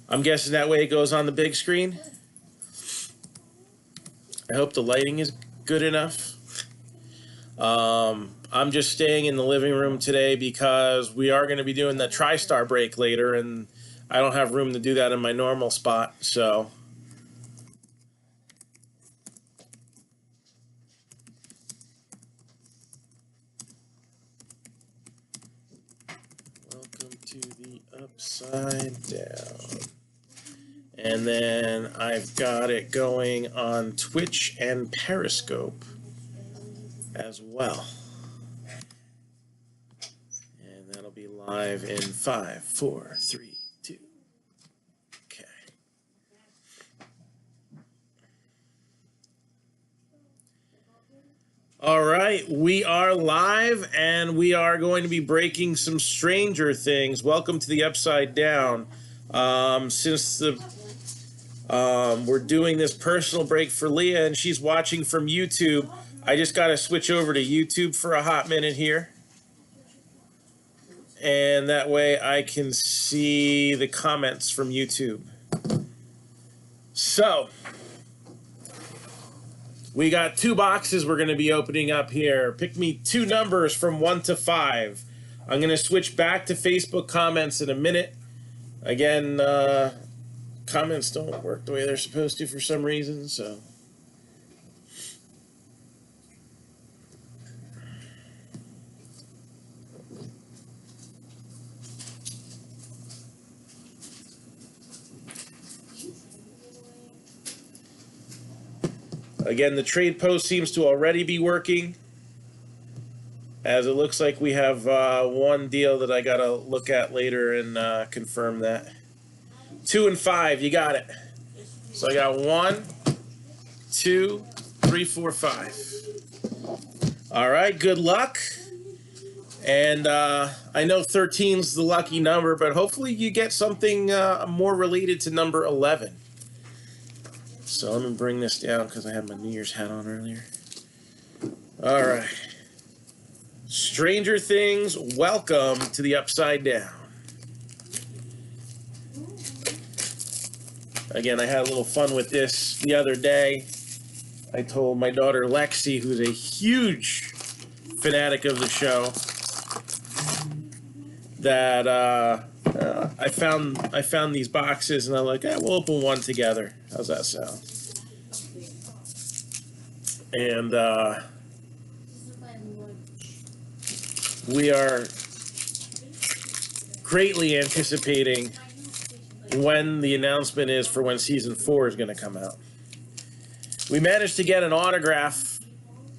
I'm guessing that way it goes on the big screen. I hope the lighting is good enough. I'm just staying in the living room today because we are going to be doing the TriStar break later, and I don't have room to do that in my normal spot, so... Welcome to the Upside Down. And then I've got it going on Twitch and Periscope as well. And that'll be live in 5, 4, 3, 2. Okay. All right, we are live and we are going to be breaking some Stranger Things. Welcome to the Upside Down. Since we're doing this personal break for Leah and she's watching from YouTube, I just got to switch over to YouTube for a hot minute here. And that way I can see the comments from YouTube. So, we got 2 boxes we're going to be opening up here. Pick me 2 numbers from 1 to 5. I'm going to switch back to Facebook comments in a minute. Again, comments don't work the way they're supposed to for some reason, so... Again, the trade post seems to already be working, as it looks like we have one deal that I got to look at later and confirm that. 2 and 5, you got it. So I got 1, 2, 3, 4, 5. All right, good luck. And I know 13's the lucky number, but hopefully you get something more related to number 11. So let me bring this down because I had my New Year's hat on earlier. All right. Stranger Things, welcome to the Upside Down. Again, I had a little fun with this the other day. I told my daughter Lexi, who's a huge fanatic of the show, that I found these boxes, and I'm like, we'll open one together. How's that sound? And we are greatly anticipating when the announcement is for when season 4 is going to come out. We managed to get an autograph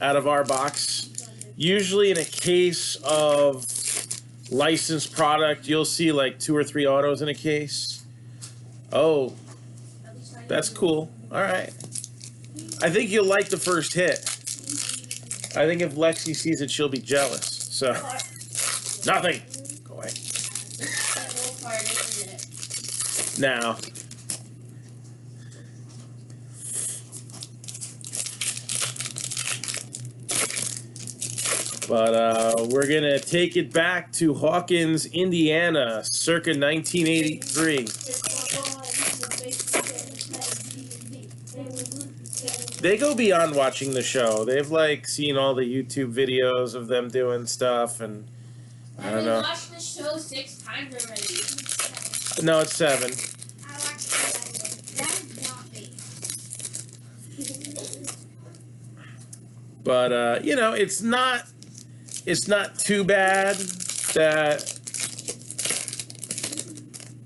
out of our box. Usually in a case of licensed product, you'll see like 2 or 3 autos in a case. Oh, that's cool. All right. I think you'll like the first hit. I think if Lexi sees it, she'll be jealous. So, nothing. Go away. Now, but we're going to take it back to Hawkins, Indiana, circa 1983. They go beyond watching the show. They've, like, seen all the YouTube videos of them doing stuff, and I don't know. I've watched the show 6 times already. No, it's 7. I watched it. That is not me. But, you know, it's not too bad that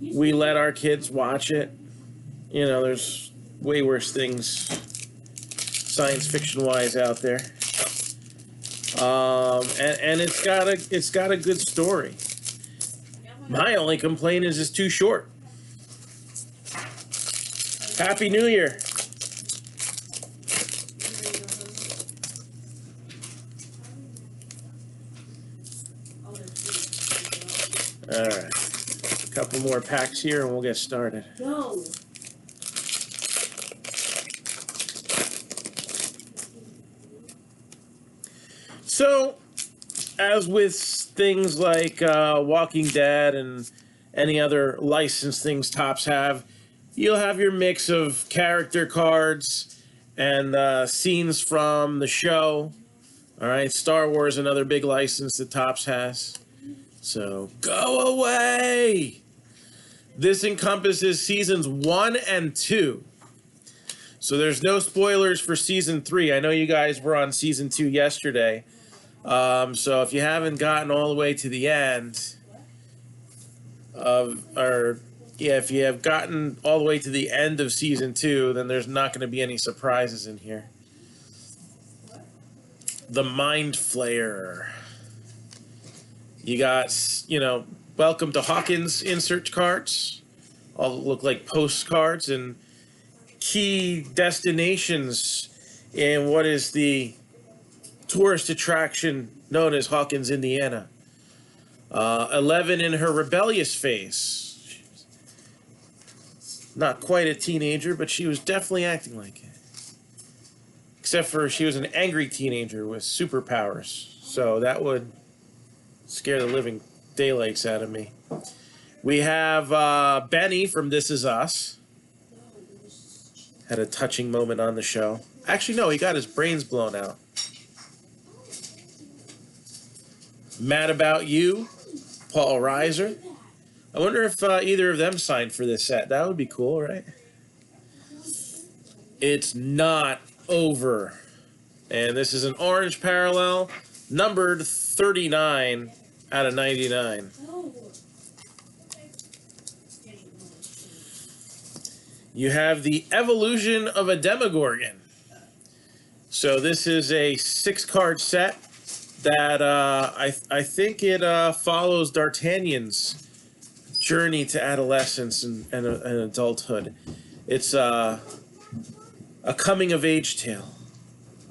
we let our kids watch it. You know, there's way worse things science fiction wise out there. And it's got a good story. My only complaint is it's too short. Happy New Year. All right, a couple more packs here and we'll get started. No. So, as with things like Walking Dead and any other licensed things Topps have. You'll have your mix of character cards and scenes from the show. All right, Star Wars, another big license that Topps has. So go away. This encompasses seasons 1 and 2. So there's no spoilers for season 3. I know you guys were on season 2 yesterday. So if you haven't gotten all the way to the end if you have gotten all the way to the end of season 2, then there's not going to be any surprises in here. The Mind Flayer. You got, Welcome to Hawkins insert cards. All look like postcards and key destinations in what is the tourist attraction known as Hawkins, Indiana. 11 in her rebellious phase. Not quite a teenager, but she was definitely acting like it. Except for she was an angry teenager with superpowers. So that would scare the living daylights out of me. We have Benny from This Is Us. Had a touching moment on the show. Actually, no, he got his brains blown out. Mad About You, Paul Reiser. I wonder if either of them signed for this set. That would be cool, right? It's Not Over. And this is an orange parallel, numbered 39 out of 99. You have the Evolution of a Demogorgon. So this is a 6-card set that I think it follows D'Artagnan's journey to adolescence and adulthood. It's a coming-of-age tale.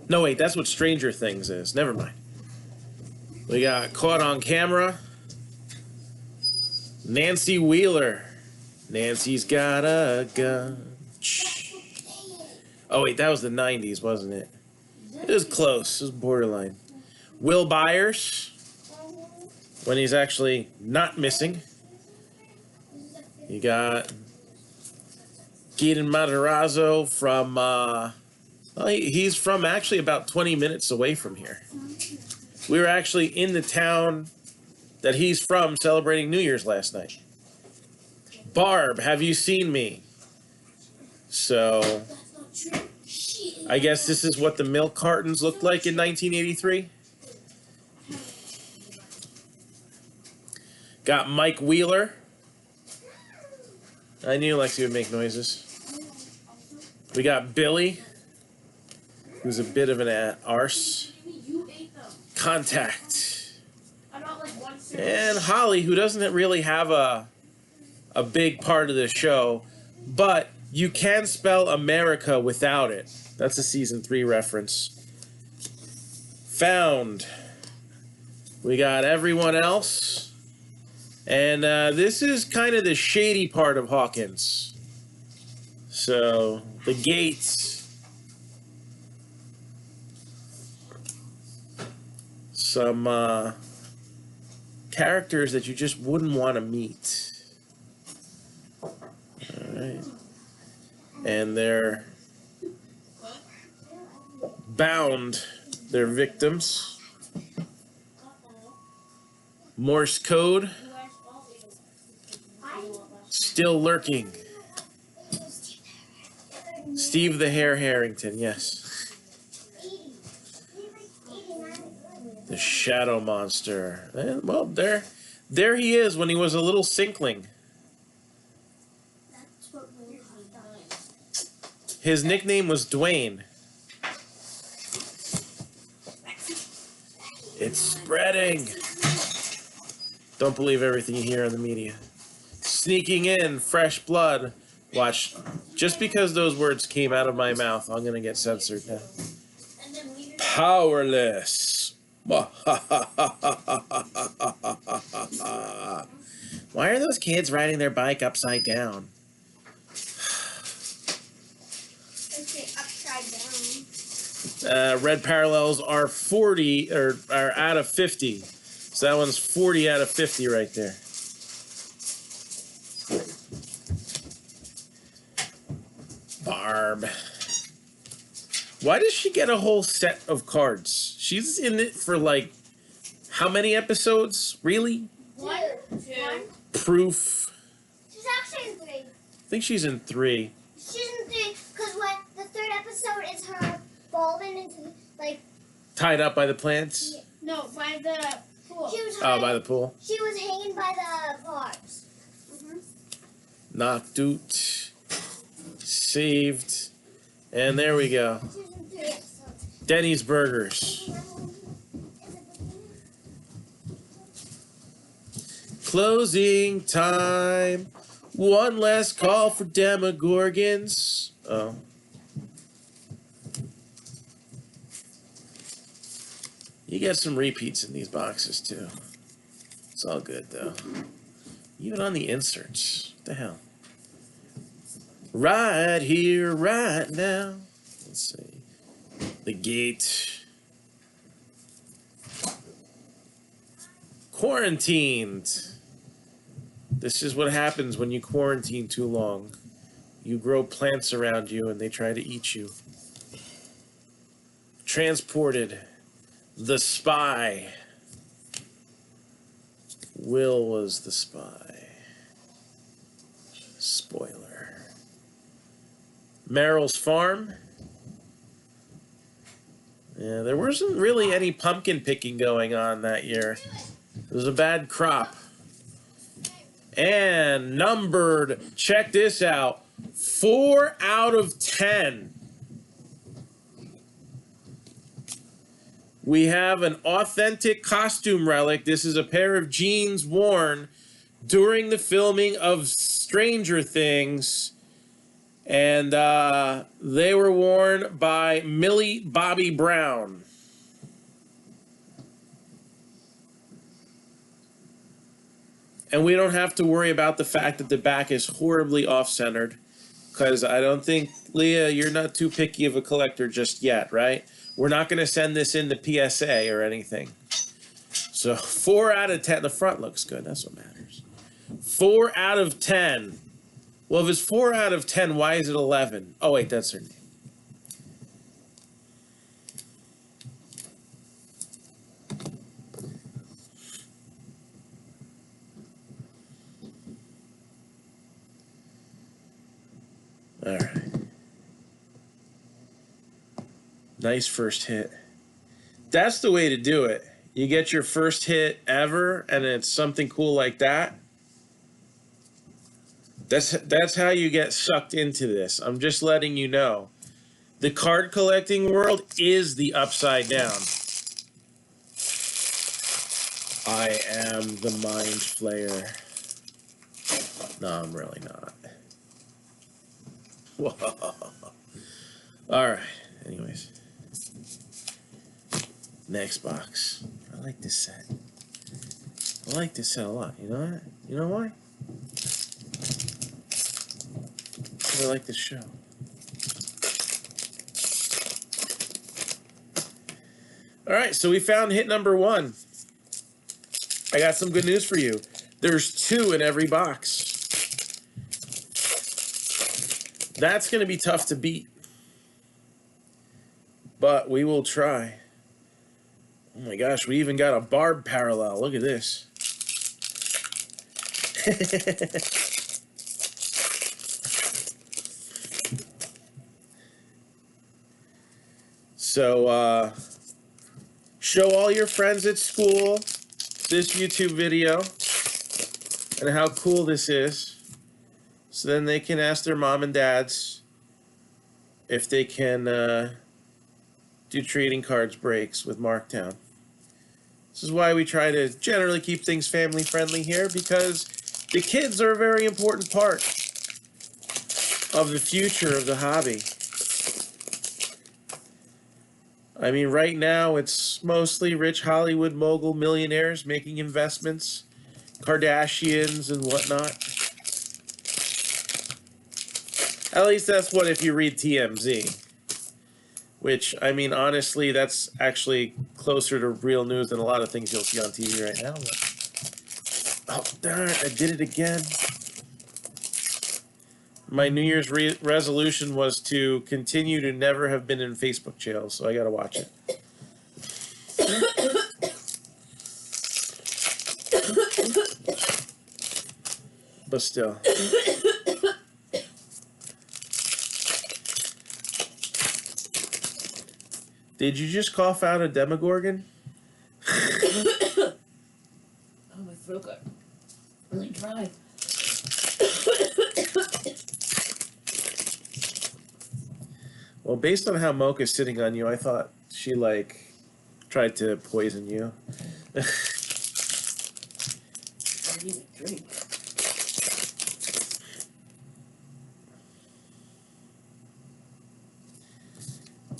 No, wait, that's what Stranger Things is. Never mind. We got Caught on Camera. Nancy Wheeler. Nancy's got a gun. Oh, wait, that was the 90s, wasn't it? It was close. It was borderline. Will Byers, when he's actually not missing. You got Gaten Matarazzo from, he's from actually about 20 minutes away from here. We were actually in the town that he's from celebrating New Year's last night. Barb, Have You Seen Me? So, I guess this is what the milk cartons looked like in 1983. Got Mike Wheeler. I knew Lexi would make noises. We got Billy, who's a bit of an arse. Contact. And Holly, who doesn't really have a big part of the show, but you can spell America without it. That's a season 3 reference. Found. We got everyone else. And this is kind of the shady part of Hawkins. So, the gates. Some characters that you just wouldn't want to meet. Alright. And they're bound. They're victims. Morse code. Still lurking. Steve the Hare Harrington, yes. The Shadow Monster. And, well, there he is when he was a little sinkling. His nickname was Dwayne. It's spreading. Don't believe everything you hear on the media. Sneaking in, fresh blood. Watch, just because those words came out of my mouth, I'm going to get censored now. Powerless. Why are those kids riding their bike upside down? Red parallels are 40 or are out of 50. So that one's 40 out of 50 right there. Barb. Why does she get a whole set of cards? She's in it for like how many episodes? Really? One. Proof. She's actually in 3. I think she's in 3. She's in 3 because when the 3rd episode is her falling into like Tied up by the plants? Yeah. No, by the pool. She was Oh, by the pool. She was hanging by the bars. Knocked out. Saved. And there we go. She was in 3 episodes. Denny's Burgers. Closing time. One last call for Demogorgons. Oh. You get some repeats in these boxes, too. It's all good, though. Even on the inserts. What the hell? Right here, right now. Let's see. The gate. Quarantined. This is what happens when you quarantine too long. You grow plants around you and they try to eat you. Transported. The spy. Will was the spy. Spoiler. Merrill's farm. Yeah, there wasn't really any pumpkin picking going on that year. It was a bad crop. And numbered, check this out, 4 out of 10. We have an authentic costume relic. This is a pair of jeans worn during the filming of Stranger Things. And they were worn by Millie Bobby Brown. And we don't have to worry about the fact that the back is horribly off-centered. Because I don't think, Leah, you're not too picky of a collector just yet, right? We're not going to send this in to PSA or anything. So 4 out of 10. The front looks good. That's what matters. 4 out of 10. Well, if it's 4 out of 10, why is it 11? Oh, wait, that's her name. All right. Nice first hit. That's the way to do it. You get your first hit ever, and it's something cool like that. That's how you get sucked into this. I'm just letting you know. The card collecting world is the Upside Down. I am the Mind Flayer. No, I'm really not. Whoa. All right. Anyways. Next box. I like this set. I like this set a lot. You know what? You know why? Because I like this show. All right, so we found hit number 1. I got some good news for you. There's 2 in every box. That's going to be tough to beat. But we will try. Oh my gosh, we even got a Barb parallel. Look at this. So, show all your friends at school this YouTube video and how cool this is. So then they can ask their mom and dads if they can do trading cards breaks with Marc-Down. This is why we try to generally keep things family friendly here, because the kids are a very important part of the future of the hobby. I mean, right now it's mostly rich Hollywood mogul millionaires making investments, Kardashians and whatnot. At least that's what if you read TMZ. Which, I mean, honestly, that's actually closer to real news than a lot of things you'll see on TV right now. But, oh, darn, I did it again. My New Year's resolution was to continue to never have been in Facebook jail, so I gotta watch it. But still. Did you just cough out a Demogorgon? Oh, my throat got really dry. Well, based on how Mocha's sitting on you, I thought she, like, tried to poison you. I need a drink.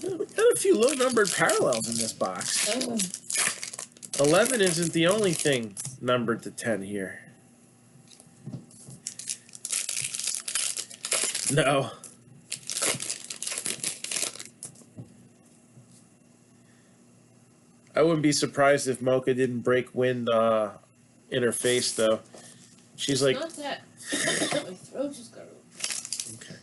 We got a few low-numbered parallels in this box. Oh. 11 isn't the only thing numbered to 10 here. No. I wouldn't be surprised if Mocha didn't break wind in her face, though. She's like... Not that. My throat just got... Okay.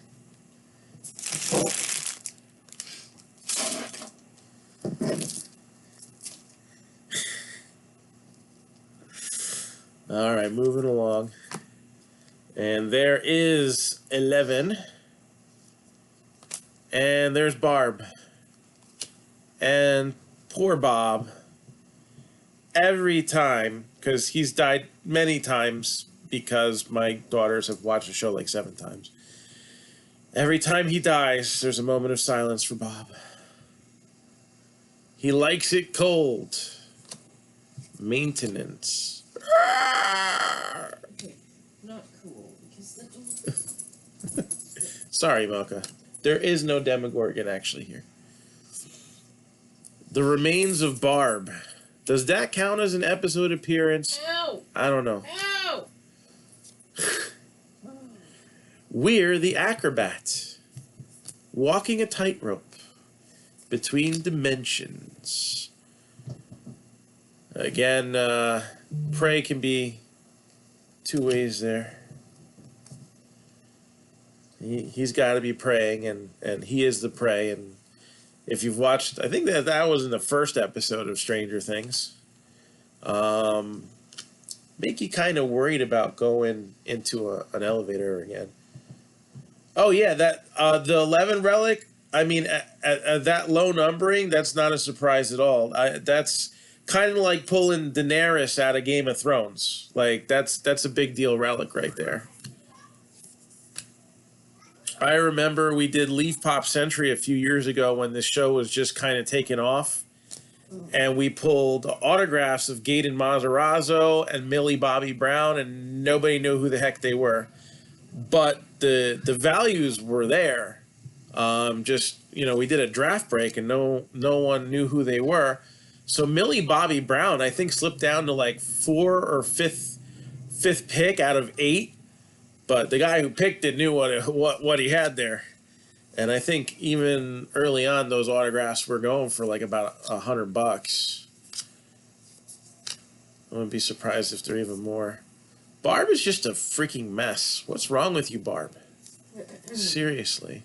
All right, moving along. And there is 11. And there's Barb. And poor Bob. Every time, because he's died many times because my daughters have watched the show like 7 times. Every time he dies, there's a moment of silence for Bob. He likes it cold. Maintenance. Okay, not cool, because that Sorry, Mocha. There is no Demogorgon actually here. The Remains of Barb. Does that count as an episode appearance? Ow! I don't know. Ow! We're the Acrobat. Walking a tightrope between dimensions. Again, prey can be 2 ways there. He's got to be praying, and he is the prey. And if you've watched, I think that was in the first episode of Stranger Things. Make you kind of worried about going into an elevator again. Oh yeah, that the 11 relic. I mean, at that low numbering, that's not a surprise at all. That's kind of like pulling Daenerys out of Game of Thrones. Like that's a big deal relic right there. I remember we did Leaf Pop Century a few years ago when this show was just kind of taking off. And we pulled autographs of Gaten Matarazzo and Millie Bobby Brown, and nobody knew who the heck they were. But the values were there. Just, we did a draft break, and no one knew who they were. So Millie Bobby Brown, I think, slipped down to like 4 or 5th pick out of 8. But the guy who picked it knew what he had there. And I think even early on, those autographs were going for like about $100. I wouldn't be surprised if they're even more. Barb is just a freaking mess. What's wrong with you, Barb? Seriously.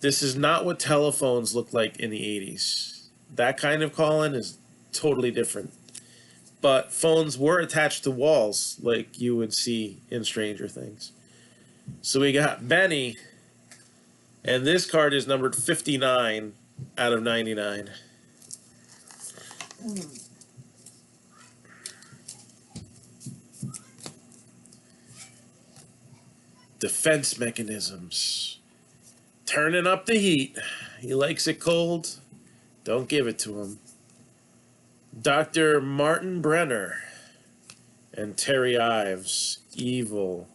This is not what telephones looked like in the 80s. That kind of calling is totally different. But phones were attached to walls like you would see in Stranger Things. So we got Benny, and this card is numbered 59 out of 99. Defense mechanisms. Turning up the heat. He likes it cold. Don't give it to him. Dr. Martin Brenner and Terry Ives. Evil.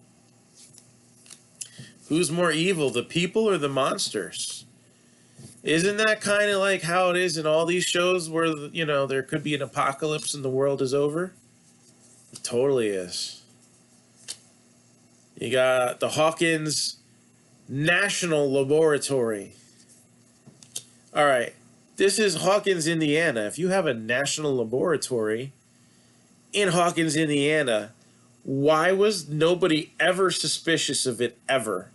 Who's more evil, the people or the monsters? Isn't that kind of like how it is in all these shows where, there could be an apocalypse and the world is over? It totally is. You got the Hawkins National Laboratory. All right. This is Hawkins, Indiana. If you have a national laboratory in Hawkins, Indiana, Why was nobody ever suspicious of it ever?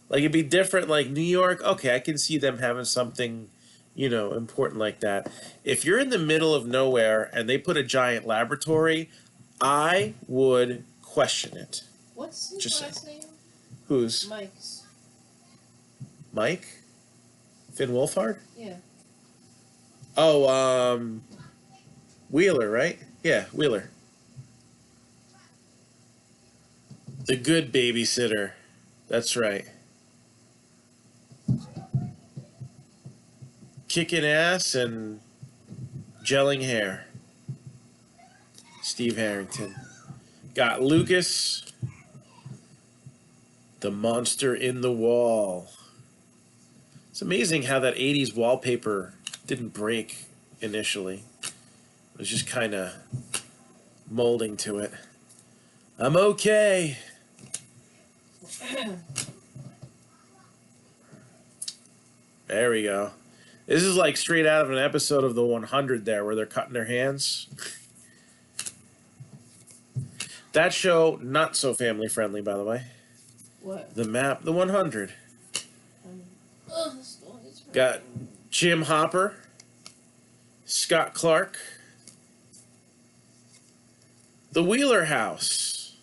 Like, it'd be different, like New York. Okay, I can see them having something, important like that. If you're in the middle of nowhere and they put a giant laboratory, I would question it. What's his Just last name? Who's? Mike's. Mike? Finn Wolfhard? Yeah. Oh, Wheeler, right? Yeah, Wheeler. The good babysitter. That's right. Kicking ass and gelling hair. Steve Harrington. Got Lucas. The monster in the wall. It's amazing how that 80s wallpaper didn't break initially. It was just kind of molding to it. I'm okay. There we go. This is like straight out of an episode of The 100 there where they're cutting their hands. That show, not so family friendly, by the way. What? The map, The 100. This dog is hurt. Got Jim Hopper, Scott Clark, The Wheeler House,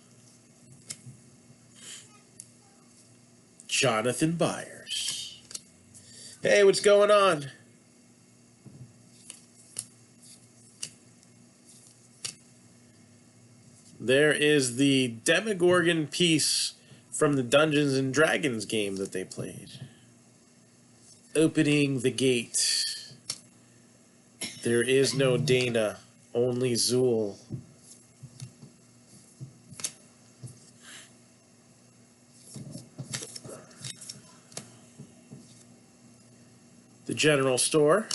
Jonathan Byers. Hey, what's going on? There is the Demogorgon piece from the Dungeons and Dragons game that they played. Opening the gate. There is no Dana, only Zool. The general store.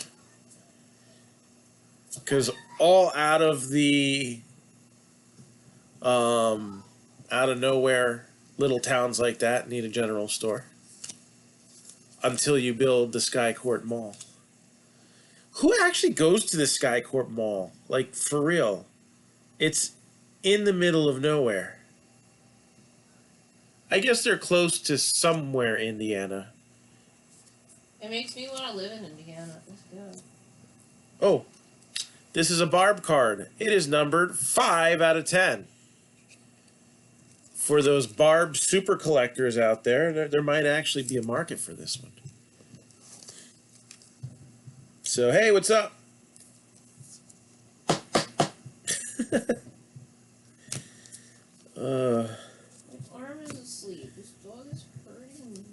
Because all out of the out of nowhere little towns like that need a general store until you build the Skycourt Mall. Who actually goes to the Skycourt Mall? Like, for real. It's in the middle of nowhere. I guess they're close to somewhere, Indiana. It makes me want to live in Indiana. Let's go. Oh, this is a Barb card. It is numbered 5 out of 10. For those Barb super collectors out there, there might actually be a market for this one. So, hey, what's up? My arm is asleep. This dog is hurting me.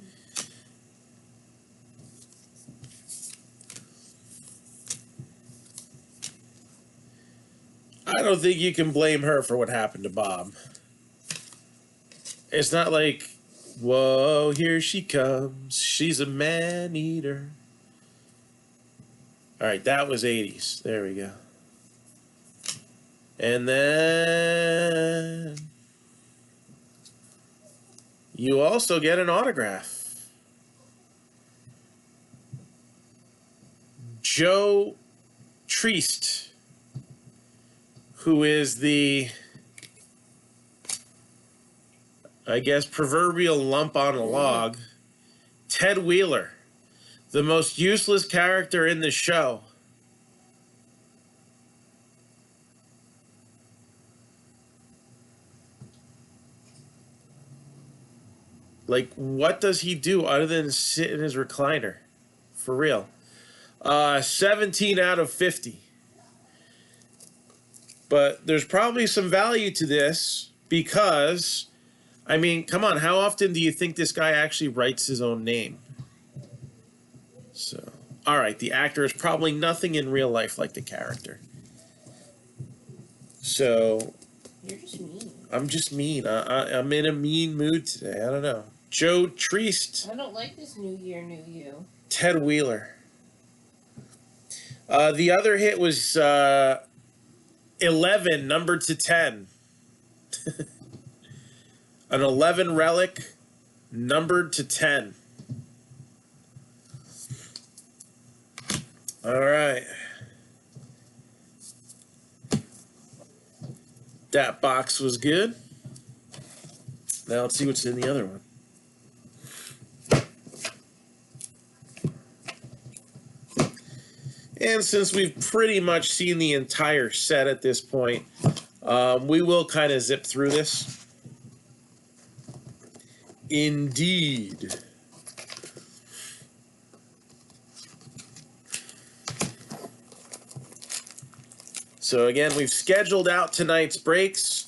I don't think you can blame her for what happened to Bob. It's not like, whoa, here she comes. She's a man-eater. All right, that was 80s. There we go. And then you also get an autograph. Joe Treist, who is the, I guess, proverbial lump on a log. Ted Wheeler, the most useless character in the show. Like, what does he do other than sit in his recliner? For real. 17 out of 50. But there's probably some value to this because, I mean, come on, how often do you think this guy actually writes his own name? So, all right, the actor is probably nothing in real life like the character. So, You're just mean. I'm just mean. I'm in a mean mood today. I don't know. Joe Treist. I don't like this New Year, New You. Ted Wheeler. The other hit was 11, numbered to 10. An 11 relic, numbered to 10. All right. That box was good. Now let's see what's in the other one. And since we've pretty much seen the entire set at this point, we will kind of zip through this. Indeed. So again, we've scheduled out tonight's breaks.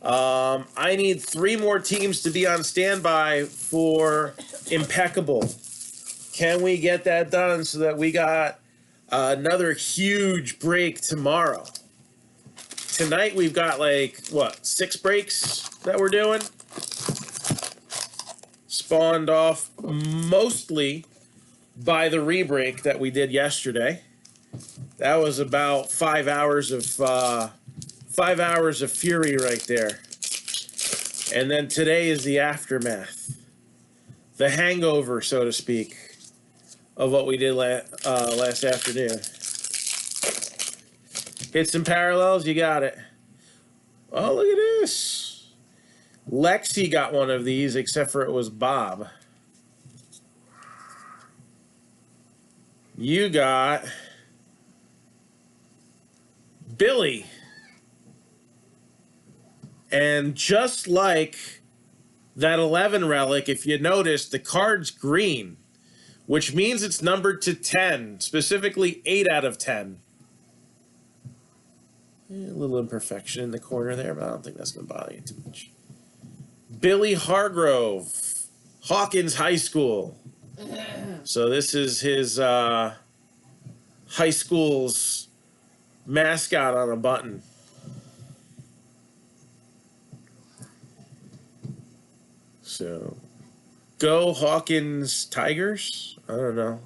I need 3 more teams to be on standby for Impeccable. Can we get that done so that we got another huge break tomorrow? Tonight we've got like, what, 6 breaks that we're doing? Spawned off mostly by the re-break that we did yesterday. That was about 5 hours of 5 hours of fury right there. And then today is the aftermath, the hangover, so to speak, of what we did last afternoon. Hit some parallels, you got it. Oh, look at this. Lexi got one of these, except for it was Bob. You got Billy. And just like that 11 relic, if you notice, the card's green, which means it's numbered to 10, specifically 8 out of 10. A little imperfection in the corner there, but I don't think that's going to bother you too much. Billy Hargrove, Hawkins High School. So this is his high school's mascot on a button. So, go Hawkins Tigers? I don't know.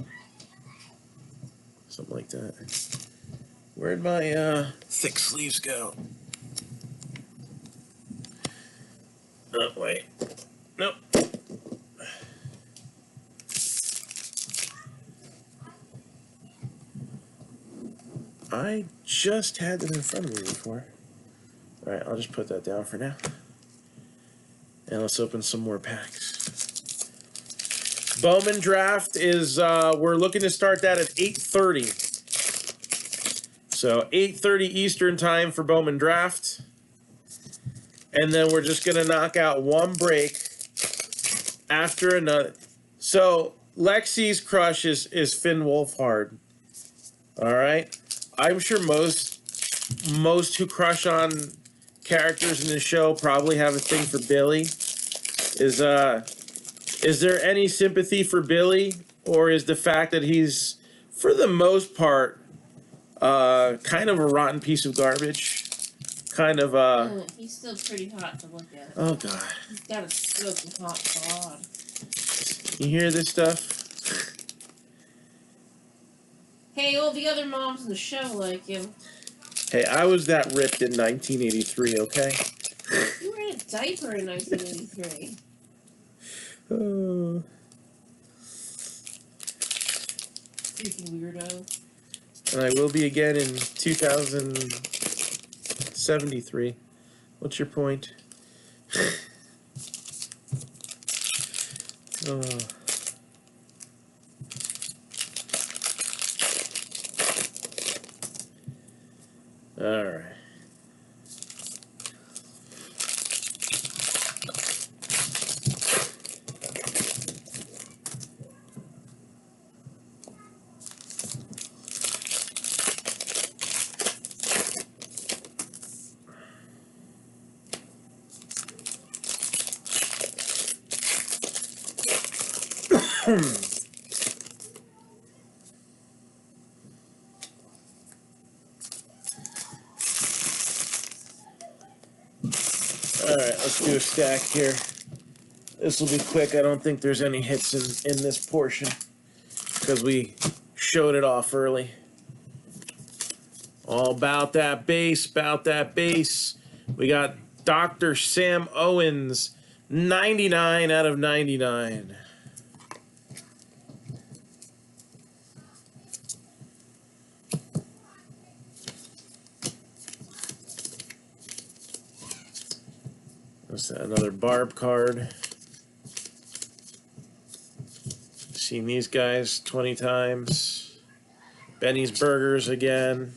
Something like that. Where'd my thick sleeves go? Oh, wait. Nope. I just had them in front of me before. Alright, I'll just put that down for now. And let's open some more packs. Bowman draft is, we're looking to start that at 8:30. So 8:30 Eastern time for Bowman draft. And then we're just going to knock out one break after another. So Lexi's crush is Finn Wolfhard. All right. I'm sure most who crush on characters in the show probably have a thing for Billy. Is there any sympathy for Billy, or is the fact that he's, for the most part, kind of a rotten piece of garbage? Kind of He's still pretty hot to look at. Oh god. He's got a smoking hot bod. You hear this stuff? Hey, all the other moms in the show like him. Hey, I was that ripped in 1983, okay? You were in a diaper in 1983. Freaking weirdo. And I will be again in 2073. What's your point? All right. Alright, let's do a stack here. This will be quick. I don't think there's any hits in this portion because we showed it off early. All about that base, about that base. We got Dr. Sam Owens, 99 out of 99. What's that? Another Barb card. Seen these guys 20 times. Benny's Burgers again.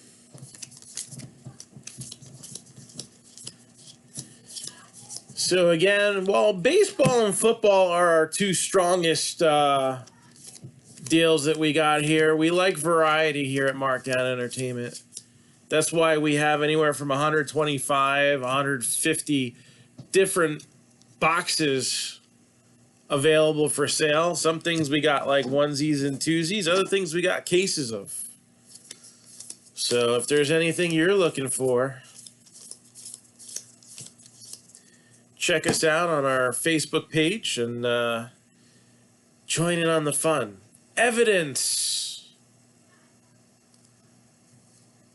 So again, while baseball and football are our two strongest deals that we got here, we like variety here at Marc-Down Entertainment. That's why we have anywhere from 125, 150 different boxes available for sale. Some things we got like onesies and twosies. Other things we got cases of. So if there's anything you're looking for, check us out on our Facebook page and join in on the fun. Evidence.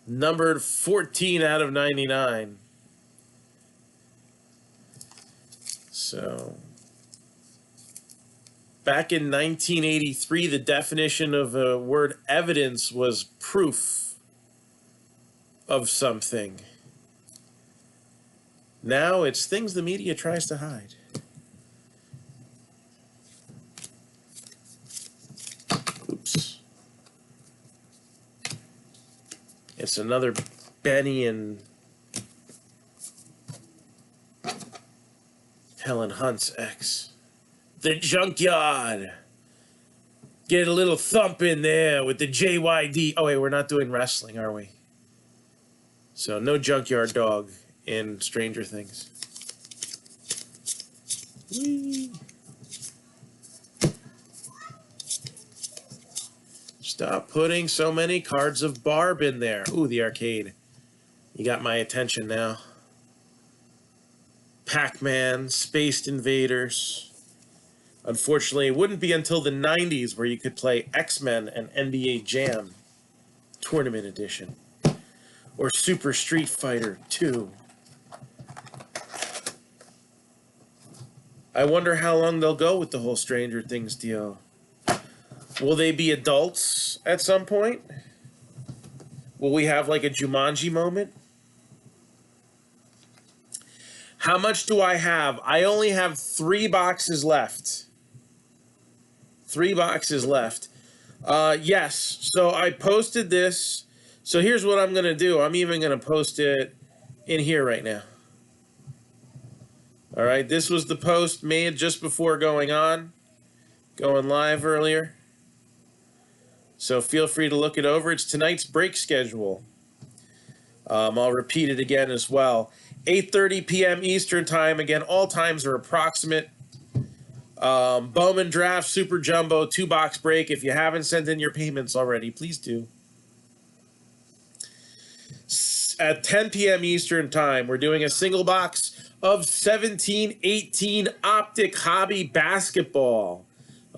Numbered 14 out of 99. So, back in 1983, the definition of the word evidence was proof of something. Now it's things the media tries to hide. Oops. It's another Benny and Helen Hunt's ex. The Junkyard. Get a little thump in there with the JYD. Oh, wait, we're not doing wrestling, are we? So, no Junkyard Dog in Stranger Things. Whee. Stop putting so many cards of Barb in there. Ooh, the arcade. You got my attention now. Pac-Man, Spaced Invaders. Unfortunately, it wouldn't be until the 90s where you could play X-Men and NBA Jam Tournament Edition. Or Super Street Fighter 2. I wonder how long they'll go with the whole Stranger Things deal. Will they be adults at some point? Will we have like a Jumanji moment? How much do I have? I only have 3 boxes left. 3 boxes left. Yes, so I posted this. So here's what I'm going to do. I'm even going to post it in here right now. All right, this was the post made just before going live earlier. So feel free to look it over. It's tonight's break schedule. I'll repeat it again as well. 8:30 p.m. Eastern Time. Again, all times are approximate. Bowman Draft Super Jumbo 2-box break. If you haven't sent in your payments already, please do. At 10 p.m. Eastern Time, we're doing a single box of 17-18 Optic Hobby Basketball.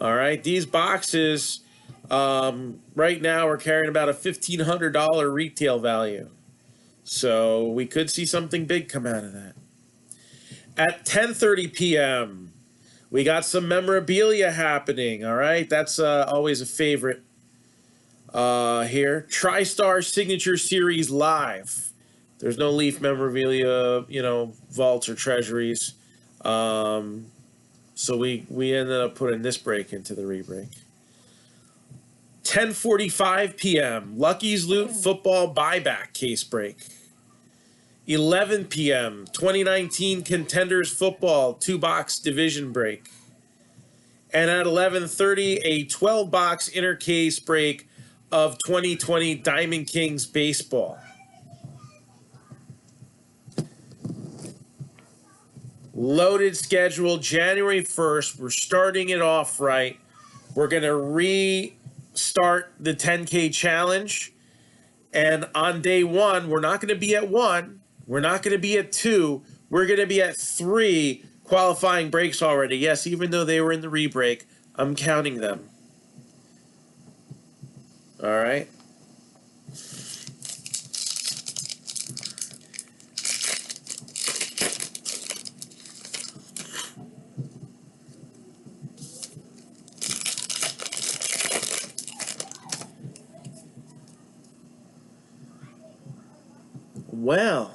All right, these boxes right now are carrying about a $1,500 retail value. So we could see something big come out of that. At 10:30 p.m., we got some memorabilia happening, all right? That's always a favorite here. TriStar Signature Series Live. There's no Leaf memorabilia, vaults or treasuries. So we ended up putting this break into the re-break. 10:45 p.m., Lucky's Loot Football Buyback Case Break. 11 p.m., 2019 Contenders Football 2-box Division Break. And at 11:30, a 12-box inner case break of 2020 Diamond Kings Baseball. Loaded schedule, January 1st. We're starting it off right. We're going to restart the 10K challenge. And on day 1, we're not going to be at 1. We're not going to be at 2. We're going to be at 3 qualifying breaks already. Yes, even though they were in the re-break, I'm counting them. All right. Well,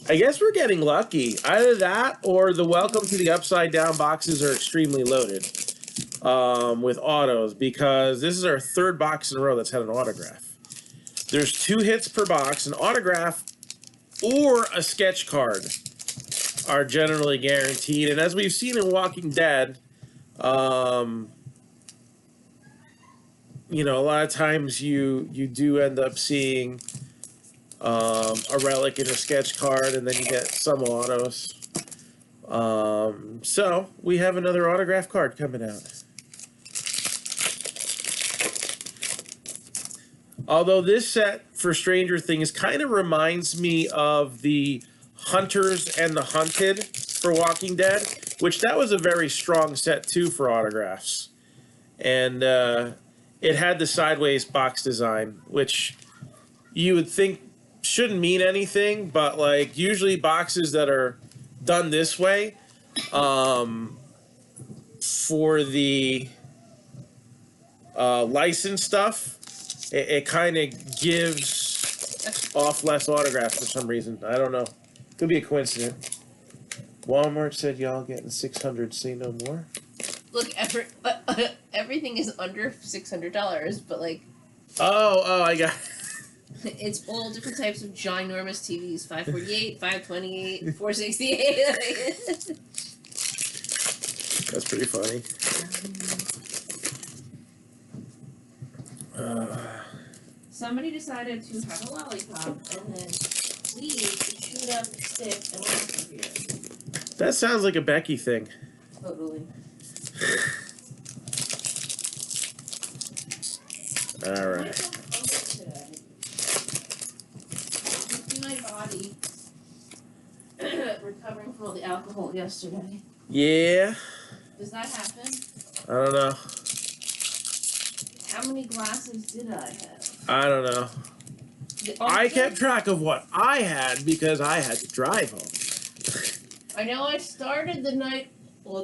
I guess we're getting lucky. Either that or the Welcome to the Upside Down boxes are extremely loaded with autos, because this is our third box in a row that's had an autograph. There's 2 hits per box. An autograph or a sketch card are generally guaranteed. And as we've seen in Walking Dead, you know, a lot of times you do end up seeing a relic and a sketch card, and then you get some autos. So we have another autograph card coming out. Although this set for Stranger Things kind of reminds me of the Hunters and the Hunted for Walking Dead, which that was a very strong set too for autographs. And it had the sideways box design, which you would think shouldn't mean anything, but like usually boxes that are done this way for the licensed stuff, it kind of gives off less autographs for some reason. I don't know. Could be a coincidence. Walmart said y'all getting 600, say no more. Look, everything is under $600, but like. Oh, I got. It's all different types of ginormous TVs: 548, 528, 468. That's pretty funny. Somebody decided to have a lollipop and then leave to shoot up the stick and walk over here. That sounds like a Becky thing. Totally. All right. My body recovering from all the alcohol yesterday. Yeah. Does that happen? I don't know. How many glasses did I have? I don't know. I kept track of what I had because I had to drive home. I know I started the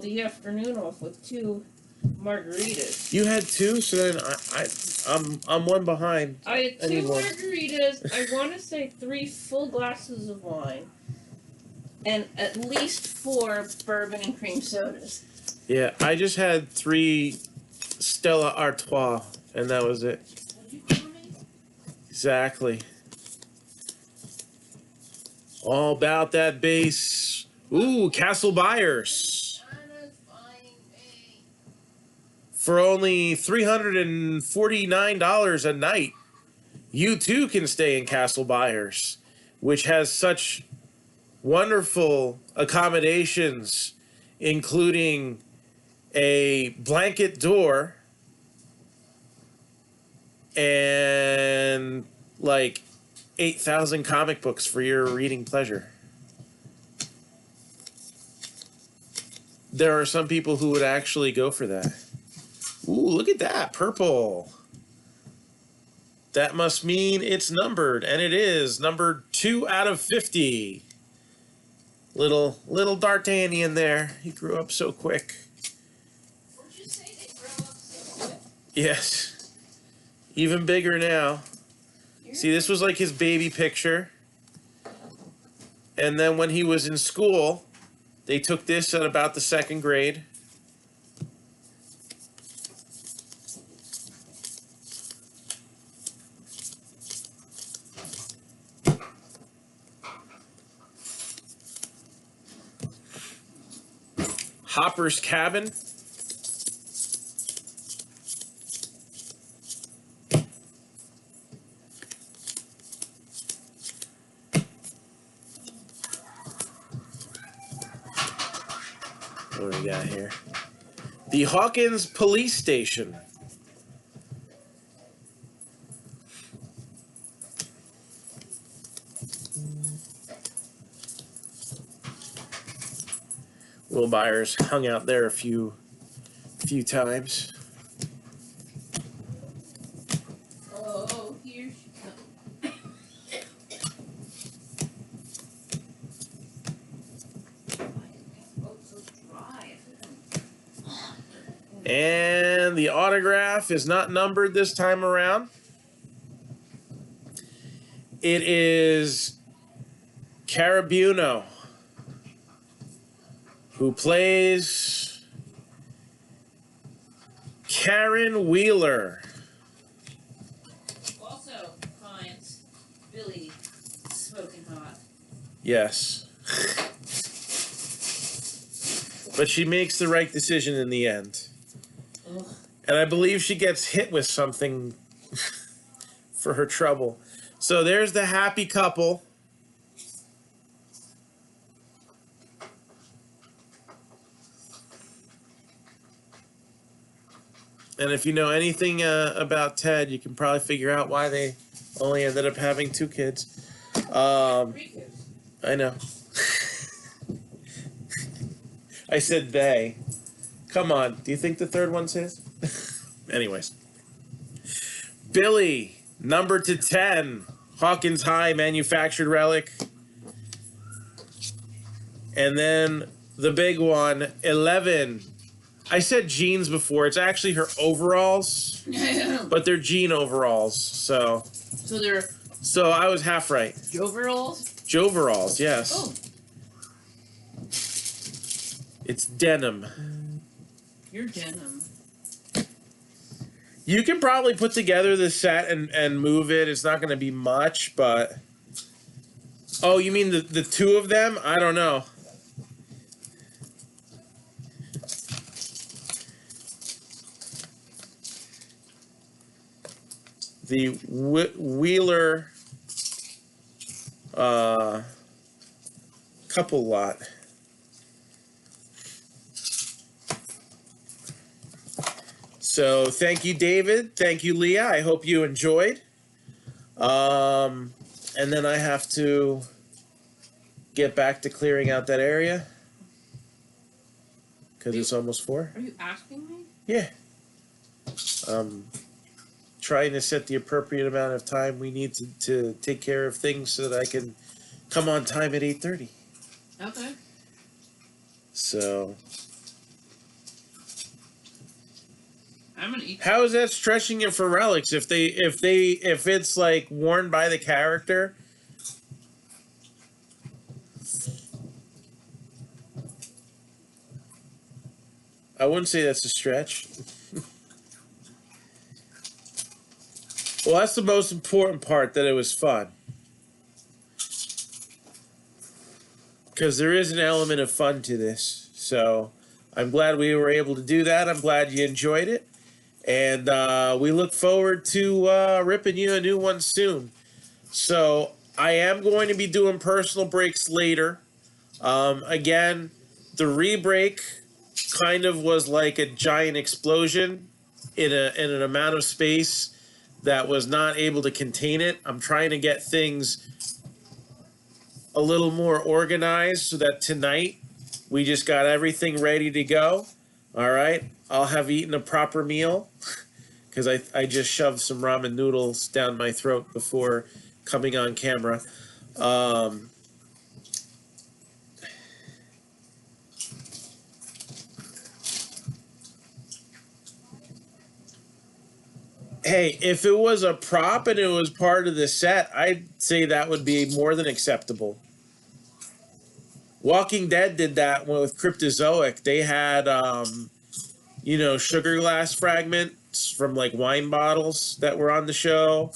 the afternoon off with 2 margaritas. You had 2, so then I'm one behind. I had 2 need one. margaritas, I want to say 3 full glasses of wine, and at least 4 bourbon and cream sodas. Yeah, I just had 3 Stella Artois, and that was it. What'd you call me? Exactly. All about that base. Ooh, Castle Buyers. For only $349 a night, you too can stay in Castle Buyers, which has such wonderful accommodations, including a blanket door and like 8,000 comic books for your reading pleasure. There are some people who would actually go for that. Ooh, look at that, purple. That must mean it's numbered, and it is numbered 2 out of 50. Little D'Artagnan there. He grew up so quick. What'd you say they grow up so quick? Yes. Even bigger now. See, this was like his baby picture. And then when he was in school, they took this at about the 2nd grade. Hopper's Cabin. What do we got here? The Hawkins Police Station. Will Byers hung out there a few times. Oh, here she comes. Oh, so dry. And the autograph is not numbered this time around. It is Carabuno, who plays Karen Wheeler. Also finds Billy smoking hot. Yes. But she makes the right decision in the end. Ugh. And I believe she gets hit with something for her trouble. So there's the happy couple. And if you know anything about Ted, you can probably figure out why they only ended up having 2 kids. 3 kids. I know. I said they. Come on. Do you think the 3rd one's his? Anyways. Billy, number to 10. Hawkins High manufactured relic. And then the big one, 11. I said jeans before. It's actually her overalls. But they're jean overalls. So they're So I was half right. Joveralls? Joveralls, yes. Oh. It's denim. You're denim. You can probably put together the set and move it. It's not going to be much, but... Oh, you mean the 2 of them? I don't know. The Wheeler couple lot. So thank you, David. Thank you, Leah. I hope you enjoyed. And then I have to get back to clearing out that area because it's almost 4. Are you asking me? Yeah. Trying to set the appropriate amount of time we need to take care of things so that I can come on time at 8:30. Okay. So... I'm gonna eat. How is that stretching it for relics? If it's like worn by the character, I wouldn't say that's a stretch. Well, that's the most important part, that it was fun. Because there is an element of fun to this. So I'm glad we were able to do that. I'm glad you enjoyed it. And we look forward to ripping you a new one soon. So I am going to be doing personal breaks later. Again, the re-break kind of was like a giant explosion in an amount of space that was not able to contain it. I'm trying to get things a little more organized so that tonight we just got everything ready to go. All right. I'll have eaten a proper meal because I just shoved some ramen noodles down my throat before coming on camera. Hey, if it was a prop and it was part of the set, I'd say that would be more than acceptable. Walking Dead did that with Cryptozoic. They had, sugar glass fragments from like wine bottles that were on the show.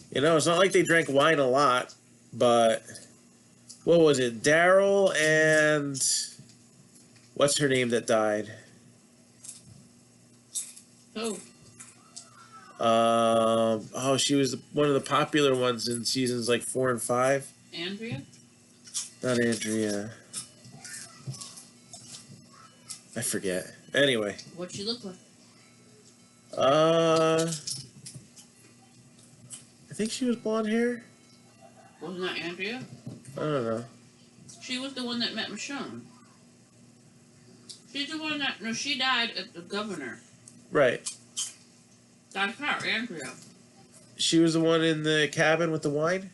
It's not like they drank wine a lot, but what was it? Daryl and what's her name that died? She was one of the popular ones in seasons like 4 and 5. Andrea? Not Andrea. I forget. Anyway. What'd she look like? I think she was blonde hair. Wasn't that Andrea? I don't know. She was the one that met Michonne. She's the one that... No, she died at the governor. Right. That's her, Andrea. She was the one in the cabin with the wine?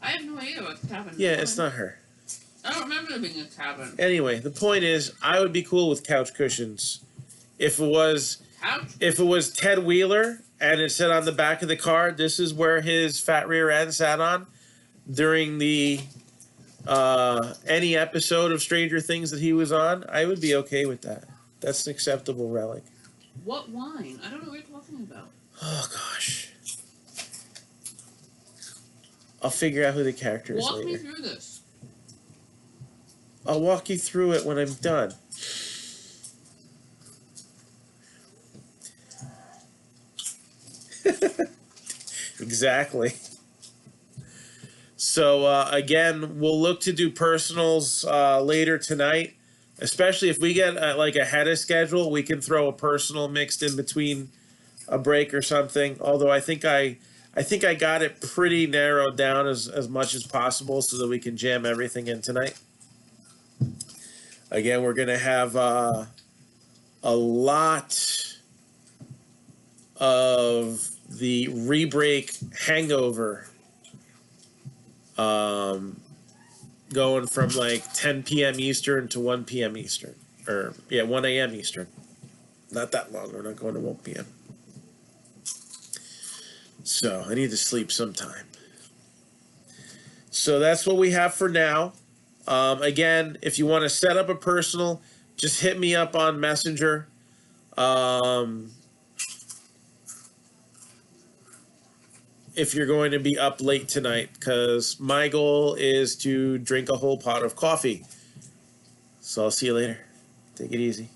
I have no idea what cabin. Yeah, it's not her. I don't remember there being a cabin. Anyway, the point is, I would be cool with couch cushions. If it was Ted Wheeler and it said on the back of the car, this is where his fat rear end sat on, during the any episode of Stranger Things that he was on, I would be okay with that. That's an acceptable relic. What wine? I don't know what you're talking about. Oh gosh. I'll figure out who the character is Walk later. me through this. I'll walk you through it when I'm done. Exactly. So again, we'll look to do personals later tonight, especially if we get like ahead of schedule. We can throw a personal mixed in between a break or something. Although I think I got it pretty narrowed down as much as possible so that we can jam everything in tonight. Again, we're gonna have a lot of the re-break hangover. Going from like 10 p.m. Eastern to 1 p.m. Eastern. Or, 1 a.m. Eastern. Not that long. We're not going to 1 p.m. So, I need to sleep sometime. So, that's what we have for now. Again, if you want to set up a personal, just hit me up on Messenger. If you're going to be up late tonight, because my goal is to drink a whole pot of coffee. So I'll see you later. Take it easy.